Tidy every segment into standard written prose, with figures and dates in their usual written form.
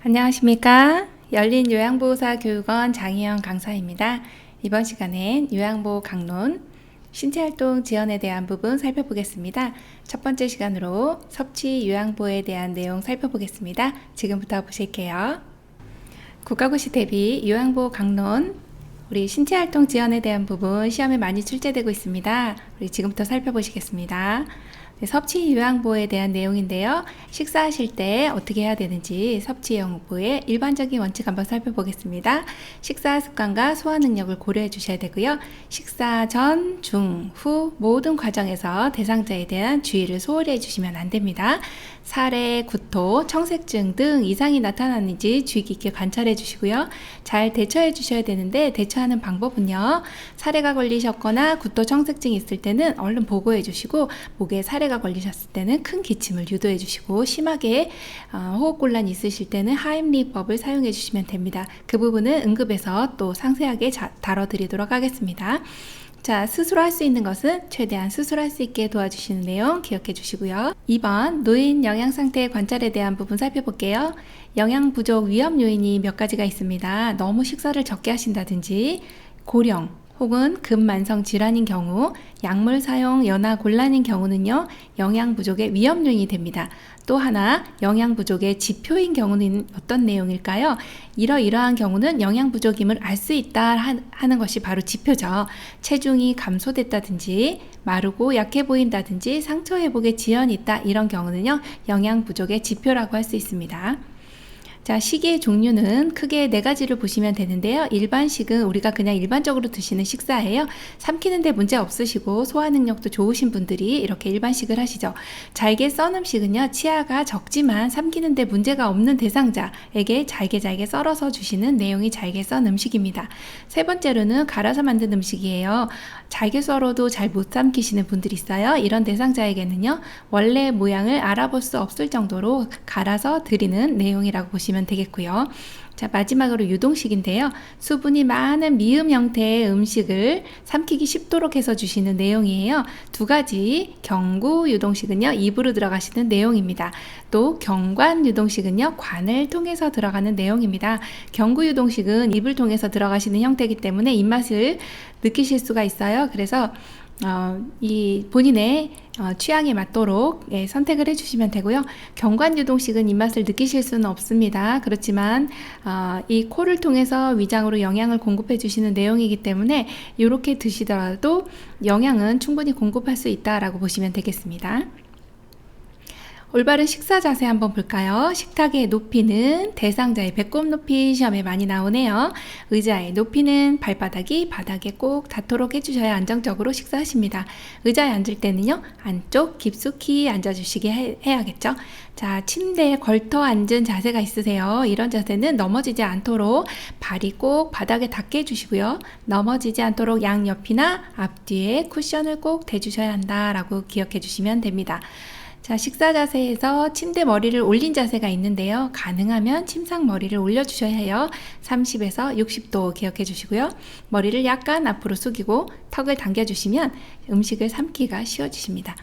안녕하십니까? 열린 요양보호사 교육원 장희영 강사입니다. 이번 시간엔 요양보호 강론, 신체활동 지원에 대한 부분 살펴보겠습니다. 첫 번째 시간으로 섭취 요양보호에 대한 내용 살펴보겠습니다. 지금부터 보실게요. 국가고시 대비 요양보호 강론, 우리 신체활동 지원에 대한 부분 시험에 많이 출제되고 있습니다. 우리 지금부터 살펴보시겠습니다. 섭취 요양보호에 대한 내용인데요. 식사하실 때 어떻게 해야 되는지 섭취 요양보호의 일반적인 원칙 한번 살펴보겠습니다. 식사 습관과 소화 능력을 고려해 주셔야 되고요. 식사 전, 중, 후 모든 과정에서 대상자에 대한 주의를 소홀히 해주시면 안 됩니다. 사례, 구토, 청색증 등 이상이 나타나는지 주의 깊게 관찰해 주시고요. 잘 대처해 주셔야 되는데 대처하는 방법은요. 사례가 걸리셨거나 구토, 청색증이 있을 때는 얼른 보고해 주시고 목에 사례가 걸리셨을 때는 큰 기침을 유도해 주시고 심하게 호흡곤란이 있으실 때는 하임리법을 사용해 주시면 됩니다. 그 부분은 응급에서 또 상세하게 다뤄드리도록 하겠습니다. 자, 스스로 할 수 있는 것은 최대한 스스로 할 수 있게 도와주시는 내용 기억해 주시고요. 2번 노인 영양 상태 관찰에 대한 부분 살펴볼게요. 영양 부족 위험 요인이 몇 가지가 있습니다. 너무 식사를 적게 하신다든지 고령 혹은 급만성 질환인 경우, 약물 사용 연하 곤란인 경우는요, 영양 부족의 위험 요인이 됩니다. 또 하나, 영양 부족의 지표인 경우는 어떤 내용일까요? 이러이러한 경우는 영양 부족임을 알 수 있다 하는 것이 바로 지표죠. 체중이 감소됐다든지, 마르고 약해 보인다든지, 상처 회복에 지연이 있다, 이런 경우는요, 영양 부족의 지표라고 할 수 있습니다. 자, 식의 종류는 크게 4가지를 보시면 되는데요. 일반식은 우리가 그냥 일반적으로 드시는 식사예요. 삼키는데 문제 없으시고 소화 능력도 좋으신 분들이 이렇게 일반식을 하시죠. 잘게 썬 음식은요. 치아가 적지만 삼키는데 문제가 없는 대상자에게 잘게 썰어서 주시는 내용이 잘게 썬 음식입니다. 세 번째로는 갈아서 만든 음식이에요. 잘게 썰어도 잘 못 삼키시는 분들이 있어요. 이런 대상자에게는요. 원래 모양을 알아볼 수 없을 정도로 갈아서 드리는 내용이라고 보시면 되겠고요. 자, 마지막으로 유동식인데요. 수분이 많은 미음 형태의 음식을 삼키기 쉽도록 해서 주시는 내용이에요. 2가지 경구 유동식은요. 입으로 들어가시는 내용입니다. 또 경관 유동식은요. 관을 통해서 들어가는 내용입니다. 경구 유동식은 입을 통해서 들어가시는 형태이기 때문에 입맛을 느끼실 수가 있어요. 그래서 이 본인의 취향에 맞도록 선택을 해주시면 되고요. 경관 유동식은 입맛을 느끼실 수는 없습니다. 그렇지만 이 코를 통해서 위장으로 영양을 공급해 주시는 내용이기 때문에 이렇게 드시더라도 영양은 충분히 공급할 수 있다라고 보시면 되겠습니다. 올바른 식사 자세 한번 볼까요? 식탁의 높이는 대상자의 배꼽 높이 시험에 많이 나오네요. 의자의 높이는 발바닥이 바닥에 꼭 닿도록 해주셔야 안정적으로 식사하십니다. 의자에 앉을 때는요, 안쪽 깊숙이 앉아주시게 해야겠죠. 자, 침대에 걸터 앉은 자세가 있으세요. 이런 자세는 넘어지지 않도록 발이 꼭 바닥에 닿게 해주시고요. 넘어지지 않도록 양옆이나 앞뒤에 쿠션을 꼭 대주셔야 한다라고 기억해 주시면 됩니다. 자, 식사 자세에서 침대 머리를 올린 자세가 있는데요. 가능하면 침상 머리를 올려주셔야 해요. 30에서 60도 기억해 주시고요. 머리를 약간 앞으로 숙이고 턱을 당겨주시면 음식을 삼기가 쉬워지십니다.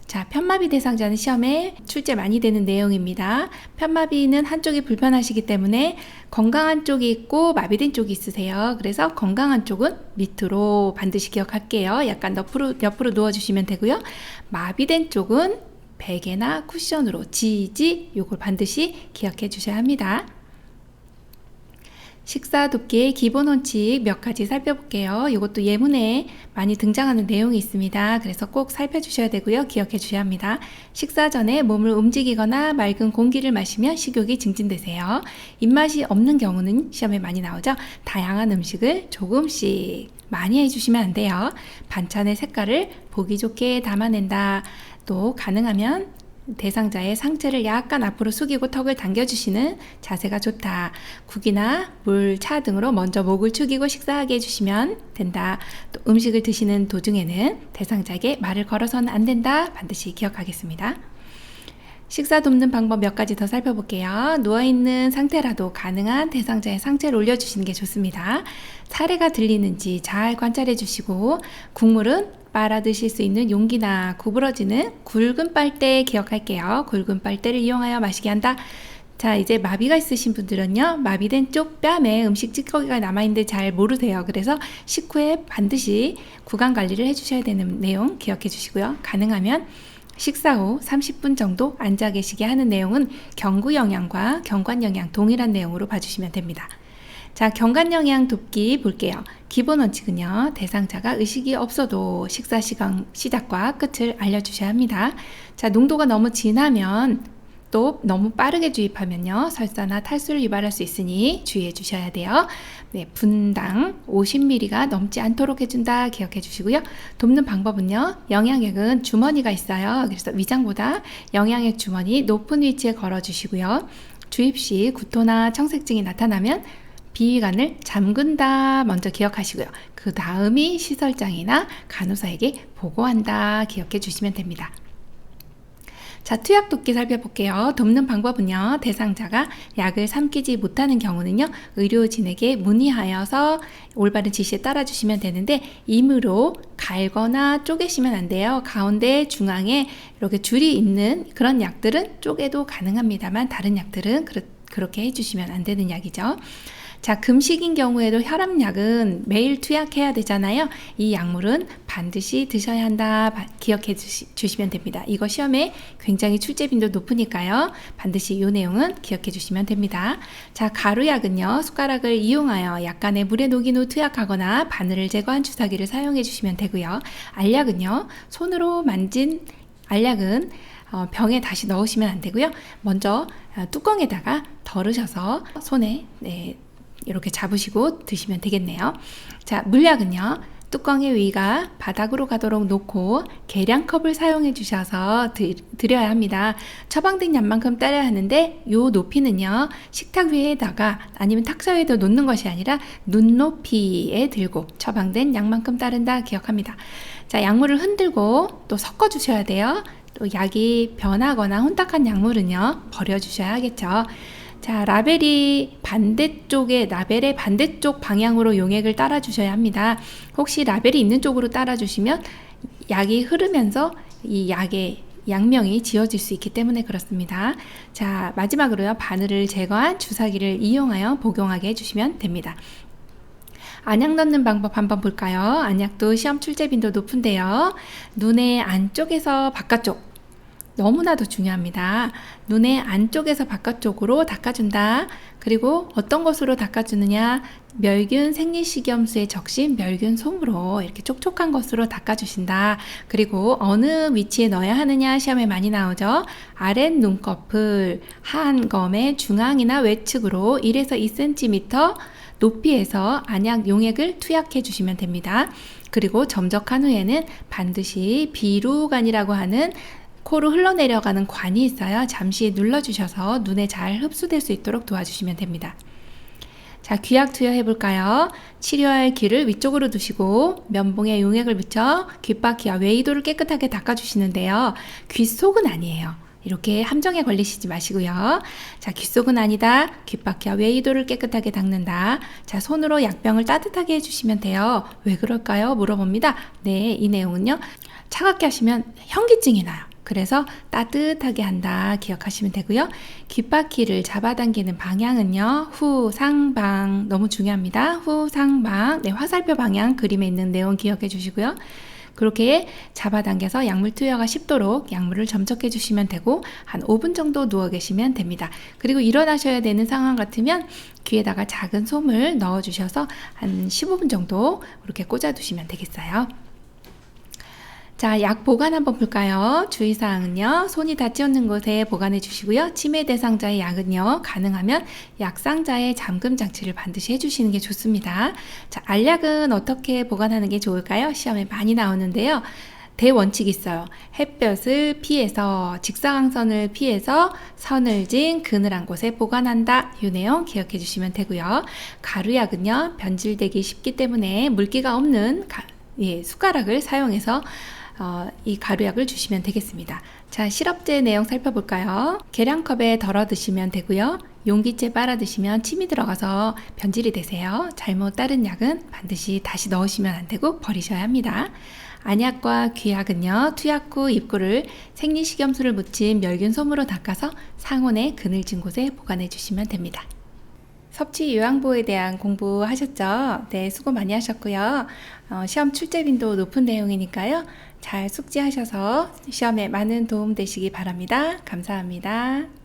자, 편마비 대상자는 시험에 출제 많이 되는 내용입니다. 편마비는 한쪽이 불편하시기 때문에 건강한 쪽이 있고 마비된 쪽이 있으세요. 그래서 건강한 쪽은 밑으로 반드시 기억할게요. 약간 옆으로 누워주시면 되고요. 마비된 쪽은 베개나 쿠션으로 지지 요걸 반드시 기억해 주셔야 합니다. 식사 돕기의 기본 원칙 몇 가지 살펴볼게요. 이것도 예문에 많이 등장하는 내용이 있습니다. 그래서 꼭 살펴주셔야 되고요. 기억해 주셔야 합니다. 식사 전에 몸을 움직이거나 맑은 공기를 마시면 식욕이 증진되세요. 입맛이 없는 경우는 시험에 많이 나오죠. 다양한 음식을 조금씩 많이 해주시면 안 돼요. 반찬의 색깔을 보기 좋게 담아낸다. 또 가능하면 대상자의 상체를 약간 앞으로 숙이고 턱을 당겨주시는 자세가 좋다. 국이나 물, 차 등으로 먼저 목을 축이고 식사하게 해주시면 된다. 또 음식을 드시는 도중에는 대상자에게 말을 걸어서는 안 된다. 반드시 기억하겠습니다. 식사 돕는 방법 몇 가지 더 살펴볼게요. 누워있는 상태라도 가능한 대상자의 상체를 올려주시는 게 좋습니다. 사례가 들리는지 잘 관찰해 주시고 국물은 빨아 드실 수 있는 용기나 구부러지는 굵은 빨대 기억할게요. 굵은 빨대를 이용하여 마시게 한다. 자, 이제 마비가 있으신 분들은요, 마비된 쪽 뺨에 음식 찌꺼기가 남아있는데 잘 모르세요. 그래서 식후에 반드시 구강 관리를 해주셔야 되는 내용 기억해 주시고요. 가능하면 식사 후 30분 정도 앉아 계시게 하는 내용은 경구 영양 경관 영양 동일한 내용으로 봐주시면 됩니다. 자, 경관 영양 돕기 볼게요. 기본 원칙은요, 대상자가 의식이 없어도 식사 시작과 끝을 알려주셔야 합니다. 자, 농도가 너무 진하면 또 너무 빠르게 주입하면요, 설사나 탈수를 유발할 수 있으니 주의해 주셔야 돼요. 네, 분당 50ml가 넘지 않도록 해준다 기억해 주시고요. 돕는 방법은요, 영양액은 주머니가 있어요. 그래서 위장보다 영양액 주머니 높은 위치에 걸어 주시고요. 주입 시 구토나 청색증이 나타나면 비위관을 잠근다 먼저 기억하시고요. 그 다음이 시설장이나 간호사에게 보고한다 기억해 주시면 됩니다. 자, 투약 돕기 살펴볼게요. 돕는 방법은요, 대상자가 약을 삼키지 못하는 경우는요, 의료진에게 문의하여서 올바른 지시에 따라주시면 되는데, 임으로 갈거나 쪼개시면 안 돼요. 가운데 중앙에 이렇게 줄이 있는 그런 약들은 쪼개도 가능합니다만, 다른 약들은 그렇게 해주시면 안 되는 약이죠. 자, 금식인 경우에도 혈압약은 매일 투약해야 되잖아요. 이 약물은 반드시 드셔야 한다 기억해 주시면 됩니다. 이거 시험에 굉장히 출제 빈도 높으니까요. 반드시 이 내용은 기억해 주시면 됩니다. 자, 가루약은요, 숟가락을 이용하여 약간의 물에 녹인 후 투약하거나 바늘을 제거한 주사기를 사용해 주시면 되고요. 알약은요, 손으로 만진 알약은 병에 다시 넣으시면 안 되고요. 먼저 뚜껑에다가 덜으셔서 손에 이렇게 잡으시고 드시면 되겠네요. 자, 물약은요, 뚜껑의 위가 바닥으로 가도록 놓고 계량컵을 사용해 주셔서 드려야 합니다. 처방된 양만큼 따라야 하는데, 요 높이는요, 식탁 위에다가 아니면 탁자 위에도 놓는 것이 아니라 눈높이에 들고 처방된 양만큼 따른다 기억합니다. 자, 약물을 흔들고 또 섞어 주셔야 돼요. 또 약이 변하거나 혼탁한 약물은요, 버려 주셔야 하겠죠. 자, 라벨의 반대쪽 방향으로 용액을 따라 주셔야 합니다. 혹시 라벨이 있는 쪽으로 따라 주시면 약이 흐르면서 이 약의 약명이 지워질 수 있기 때문에 그렇습니다. 자, 마지막으로요, 바늘을 제거한 주사기를 이용하여 복용하게 해주시면 됩니다. 안약 넣는 방법 한번 볼까요? 안약도 시험 출제 빈도 높은데요, 눈의 안쪽에서 바깥쪽, 너무나도 중요합니다. 눈의 안쪽에서 바깥쪽으로 닦아준다. 그리고 어떤 것으로 닦아주느냐, 멸균 생리식염수에 적신 멸균 솜으로 이렇게 촉촉한 것으로 닦아주신다. 그리고 어느 위치에 넣어야 하느냐, 시험에 많이 나오죠. 아랫 눈꺼풀 하안검의 중앙이나 외측으로 1에서 2cm 높이에서 안약 용액을 투약해 주시면 됩니다. 그리고 점적한 후에는 반드시 비루관이라고 하는 코로 흘러내려가는 관이 있어요. 잠시 눌러주셔서 눈에 잘 흡수될 수 있도록 도와주시면 됩니다. 자, 귀약 투여해 볼까요? 치료할 귀를 위쪽으로 두시고 면봉에 용액을 묻혀 귓바퀴와 외이도를 깨끗하게 닦아주시는데요. 귀 속은 아니에요. 이렇게 함정에 걸리시지 마시고요. 자, 귀 속은 아니다. 귓바퀴와 외이도를 깨끗하게 닦는다. 자, 손으로 약병을 따뜻하게 해주시면 돼요. 왜 그럴까요? 물어봅니다. 네, 이 내용은요, 차갑게 하시면 현기증이 나요. 그래서 따뜻하게 한다 기억하시면 되고요. 귓바퀴를 잡아당기는 방향은요, 후상방, 너무 중요합니다. 후상방, 네, 화살표 방향 그림에 있는 내용 기억해 주시고요. 그렇게 잡아당겨서 약물 투여가 쉽도록 약물을 점적해 주시면 되고, 한 5분 정도 누워 계시면 됩니다. 그리고 일어나셔야 되는 상황 같으면 귀에다가 작은 솜을 넣어 주셔서 한 15분 정도 이렇게 꽂아 두시면 되겠어요. 자, 약 보관 한번 볼까요? 주의사항은요, 손이 닿지 않는 곳에 보관해 주시고요. 치매 대상자의 약은요, 가능하면 약상자의 잠금 장치를 반드시 해주시는 게 좋습니다. 자, 알약은 어떻게 보관하는 게 좋을까요? 시험에 많이 나오는데요. 대원칙이 있어요. 햇볕을 피해서, 직사광선을 피해서 서늘진 그늘한 곳에 보관한다. 이 내용 기억해 주시면 되고요. 가루약은요, 변질되기 쉽기 때문에 물기가 없는 숟가락을 사용해서 이 가루약을 주시면 되겠습니다. 자, 시럽제 내용 살펴볼까요? 계량컵에 덜어 드시면 되고요. 용기째 빨아 드시면 침이 들어가서 변질이 되세요. 잘못 따른 약은 반드시 다시 넣으시면 안 되고 버리셔야 합니다. 안약과 귀약은요, 투약 후 입구를 생리식염수를 묻힌 멸균 솜으로 닦아서 상온에 그늘진 곳에 보관해 주시면 됩니다. 섭취 요양보에 대한 공부하셨죠? 네, 수고 많이 하셨고요. 시험 출제빈도 높은 내용이니까요. 잘 숙지하셔서 시험에 많은 도움 되시기 바랍니다. 감사합니다.